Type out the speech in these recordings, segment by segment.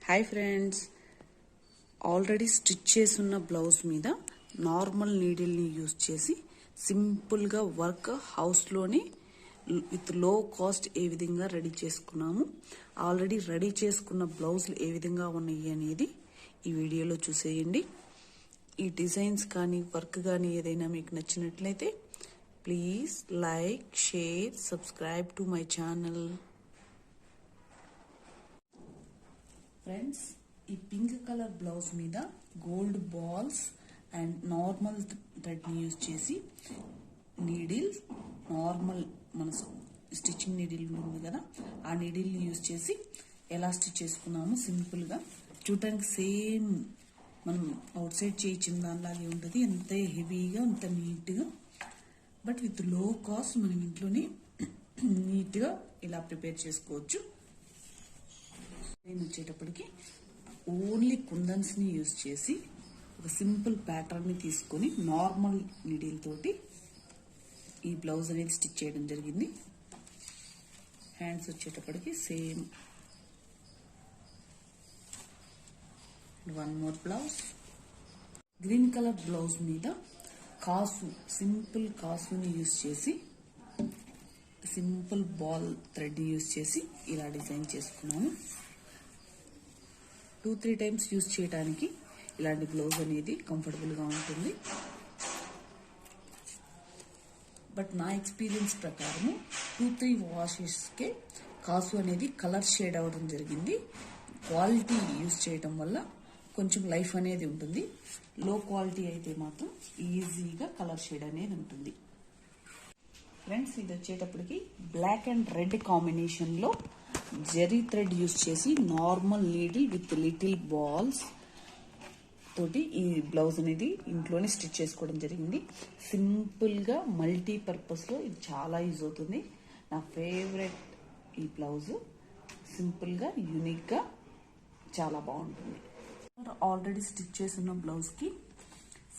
Hi friends, already stitch చేసున్న blouse మీద normal నీడిల్ని యూజ్ చేసి సింపుల్గా వర్క్ హౌస్లోనే విత్ లో కాస్ట్ ఏ విధంగా రెడీ చేసుకున్నాము. ఆల్రెడీ రెడీ చేసుకున్న బ్లౌజులు ఏ విధంగా ఉన్నాయి అనేది ఈ వీడియోలో చూసేయండి. ఈ డిజైన్స్ కానీ వర్క్ కానీ ఏదైనా మీకు నచ్చినట్లయితే please like, share, subscribe to my channel. Friends, ఈ పింక్ కలర్ బ్లౌజ్ మీద గోల్డ్ బాల్స్ అండ్ నార్మల్ థ్రెడ్ని యూజ్ చేసి నీడిల్ నార్మల్ మన స్టిచ్చింగ్ నీడిల్ ఉంది కదా, ఆ నీడిల్ని యూజ్ చేసి ఎలా స్టిచ్ చేసుకున్నాము. సింపుల్గా చూడటానికి సేమ్ మనం అవుట్ సైడ్ చేయించిన దానిలాగే ఉంటుంది. ఎంత హెవీగా అంత నీట్గా, బట్ విత్ లో కాస్ట్ మనం ఇంట్లోనే నీట్గా ఇలా ప్రిపేర్ చేసుకోవచ్చు. వచ్చేటప్పటికి ఓన్లీ కుందన్స్ని యూజ్ చేసి ఒక సింపుల్ ప్యాటర్న్ని తీసుకొని నార్మల్ నీడిల్ తోటి ఈ బ్లౌజ్ అనేది స్టిచ్ చేయడం జరిగింది. హ్యాండ్స్ వచ్చేటప్పటికి same one more blouse. Green colour blouse మీద కాసు, సింపుల్ కాసుని యూజ్ చేసి సింపుల్ బాల్ థ్రెడ్ యూజ్ చేసి ఇలా డిజైన్ చేసుకున్నాము. 2-3 టైమ్స్ యూజ్ చేయడానికి ఇలాంటి బ్లౌజ్ అనేది కంఫర్టబుల్గా ఉంటుంది. బట్ నా ఎక్స్పీరియన్స్ ప్రకారము 2-3 వాషెస్కే కాసు అనేది కలర్ షేడ్ అవ్వడం జరిగింది. క్వాలిటీ యూజ్ చేయడం వల్ల కొంచెం లైఫ్ అనేది ఉంటుంది. లో క్వాలిటీ అయితే మాత్రం ఈజీగా కలర్ షేడ్ అనేది ఉంటుంది. ఫ్రెండ్స్, ఇది వచ్చేటప్పటికి బ్లాక్ అండ్ రెడ్ కాంబినేషన్లో జెరీ థ్రెడ్ యూజ్ చేసి normal needle with little balls తోటి ఈ బ్లౌజ్ అనేది ఇంట్లోనే స్టిచ్ చేసుకోవడం జరిగింది. సింపుల్గా మల్టీపర్పస్లో ఇది చాలా యూజ్ అవుతుంది. నా ఫేవరెట్ ఈ బ్లౌజ్ సింపుల్గా యూనిక్గా చాలా బాగుంటుంది. ఆల్రెడీ స్టిచ్ చేసిన బ్లౌజ్కి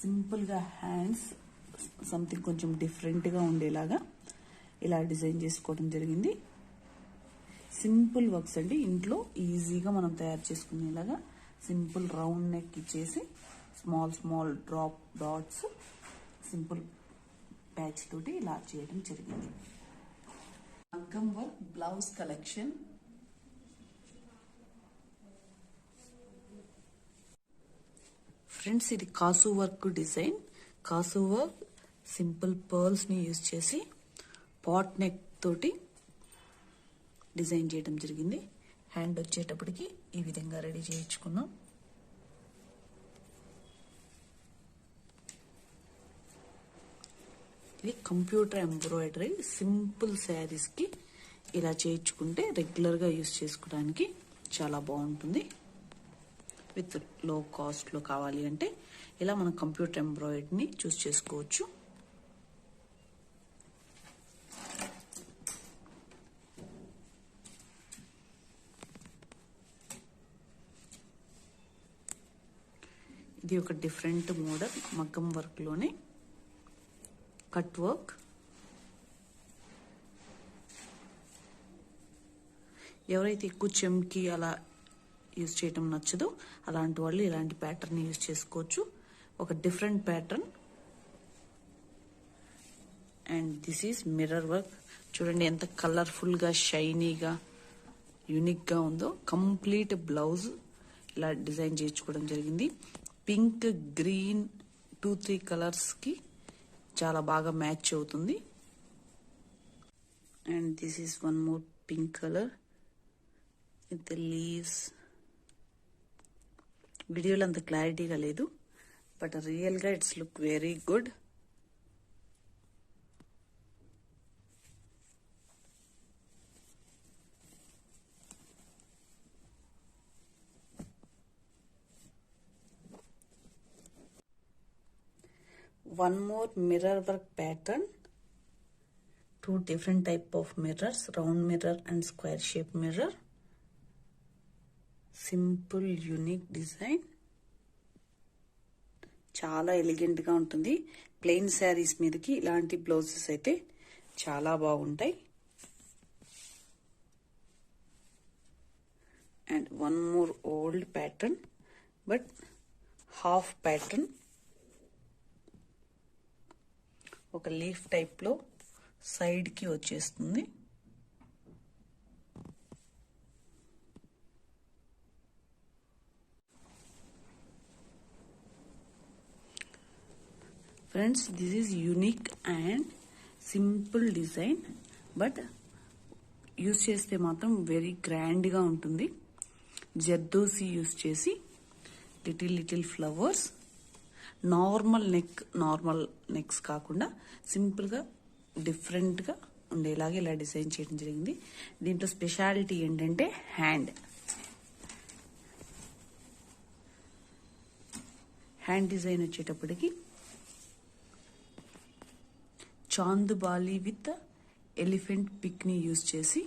సింపుల్గా హ్యాండ్స్ సంథింగ్ కొంచెం డిఫరెంట్గా ఉండేలాగా ఇలా డిజైన్ చేసుకోవడం జరిగింది. సింపుల్ వర్క్స్ అండి, ఇంట్లో ఈజీగా మనం తయారు చేసుకునేలాగా సింపుల్ రౌండ్ నెక్ ఇచ్చేసి small drop dots simple patch తోటి ఇలా చేయడం జరిగింది. మగ్గం వర్క్ బ్లౌజ్ కలెక్షన్. ఫ్రెండ్స్, ఇది కాసు వర్క్ డిజైన్. కాసు వర్క్ సింపుల్ పర్ల్స్ని యూజ్ చేసి పాట్ నెక్ తోటి డిజైన్ చేయడం జరిగింది. హ్యాండ్ వచ్చేటప్పటికి ఈ విధంగా రెడీ చేయించుకున్నాం. ఇది కంప్యూటర్ ఎంబ్రాయిడరీ. సింపుల్ శారీస్కి ఇలా చేయించుకుంటే రెగ్యులర్గా యూజ్ చేసుకోవడానికి చాలా బాగుంటుంది. విత్ లో కాస్ట్లో కావాలి అంటే ఇలా మనం కంప్యూటర్ ఎంబ్రాయిడరీని చూస్ చేసుకోవచ్చు. ఇది ఒక డిఫరెంట్ మోడల్ మగ్గం వర్క్లోనే కట్ వర్క్. ఎవరైతే ఎక్కువ చెమ్కి అలా యూజ్ చేయటం నచ్చదో అలాంటి వాళ్ళు ఇలాంటి ప్యాటర్న్ యూజ్ చేసుకోవచ్చు. ఒక different pattern. And this is mirror work. చూడండి ఎంత కలర్ఫుల్గా, షైనీగా, యూనిక్గా ఉందో. కంప్లీట్ బ్లౌజ్ ఇలా డిజైన్ చేయించుకోవడం జరిగింది. పింక్, గ్రీన్ 2-3 కలర్స్కి చాలా బాగా మ్యాచ్ అవుతుంది. And this is one more pink colour with leaves. వీడియోలో అంత క్లారిటీగా లేదు, బట్ రియల్గా it's look very good. One more mirror work pattern. 2 different type of mirrors, round mirror and square shape mirror. Simple unique design. చాలా ఎలిగెంట్గా ఉంటుంది. Plain saris మీదకి ఇలాంటి blouses అయితే చాలా బాగుంటాయి. And and one more old pattern but half pattern, ఒక leaf టైప్లో సైడ్కి వచ్చేస్తుంది. Friends, this is unique and simple design, but use చేస్తే మాత్రం వెరీ గ్రాండ్గా ఉంటుంది. జర్దోసి యూజ్ చేసి లిటిల్ ఫ్లవర్స్, నార్మల్ నెక్స్ కాకుండా సింపుల్గా డిఫరెంట్గా ఉండేలాగా ఇలా డిజైన్ చేయడం జరిగింది. దీంట్లో స్పెషాలిటీ ఏంటంటే హ్యాండ్ డిజైన్ వచ్చేటప్పటికి చాందుబాలి విత్ ఎలిఫెంట్ పిక్ని యూజ్ చేసి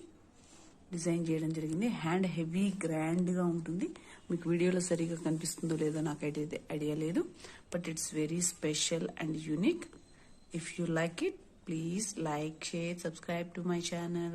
డిజైన్ చేయడం జరిగింది. హ్యాండ్ హెవీ గ్రాండ్గా ఉంటుంది. మీకు వీడియోలో సరిగా కనిపిస్తుందో లేదో నాకైతే ఐడియా లేదు, but it's very special and unique. If you like it, please like, share, subscribe to my channel.